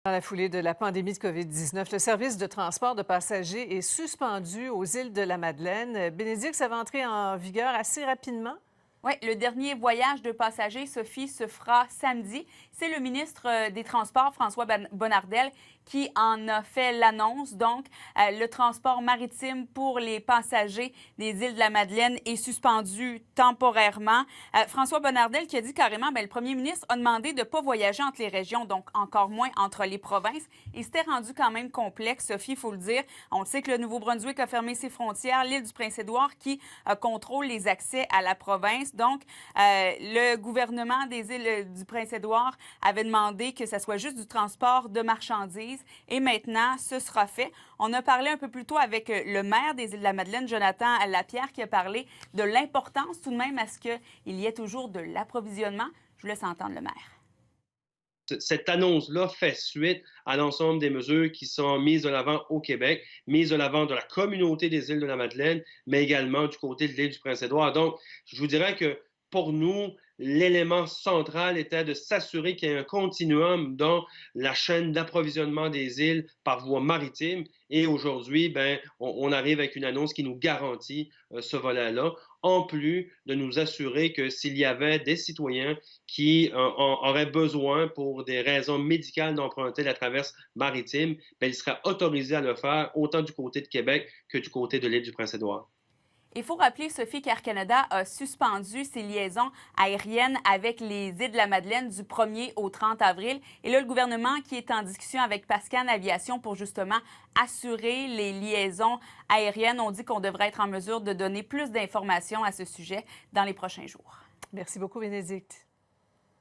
Dans la foulée de la pandémie de COVID-19, le service de transport de passagers est suspendu aux îles de la Madeleine. Bénédicte, ça va entrer en vigueur assez rapidement? Oui, le dernier voyage de passagers, Sophie, se fera samedi. C'est le ministre des Transports, François Bonnardel, qui en a fait l'annonce. Donc, le transport maritime pour les passagers des îles de la Madeleine est suspendu temporairement. François Bonnardel qui a dit carrément, le premier ministre a demandé de ne pas voyager entre les régions, donc encore moins entre les provinces. Et c'était rendu quand même complexe, Sophie, il faut le dire. On le sait que le Nouveau-Brunswick a fermé ses frontières, l'île du Prince-Édouard qui contrôle les accès à la province. Donc, le gouvernement des îles du Prince-Édouard avait demandé que ce soit juste du transport de marchandises. Et maintenant, ce sera fait. On a parlé un peu plus tôt avec le maire des îles de la Madeleine, Jonathan Lapierre, qui a parlé de l'importance tout de même à ce qu'il y ait toujours de l'approvisionnement. Je vous laisse entendre le maire. Cette annonce-là fait suite à l'ensemble des mesures qui sont mises de l'avant au Québec, mises de l'avant de la communauté des îles de la Madeleine, mais également du côté de l'île du Prince-Édouard. Donc, je vous dirais que pour nous, l'élément central était de s'assurer qu'il y ait un continuum dans la chaîne d'approvisionnement des îles par voie maritime. Et aujourd'hui, on arrive avec une annonce qui nous garantit ce volet-là, en plus de nous assurer que s'il y avait des citoyens qui auraient besoin pour des raisons médicales d'emprunter la traverse maritime, ils seraient autorisés à le faire autant du côté de Québec que du côté de l'île du Prince-Édouard. Il faut rappeler, Sophie, qu'Air Canada a suspendu ses liaisons aériennes avec les îles de la Madeleine du 1er au 30 avril. Et là, le gouvernement qui est en discussion avec Pascan Aviation pour justement assurer les liaisons aériennes, on dit qu'on devrait être en mesure de donner plus d'informations à ce sujet dans les prochains jours. Merci beaucoup, Bénédicte.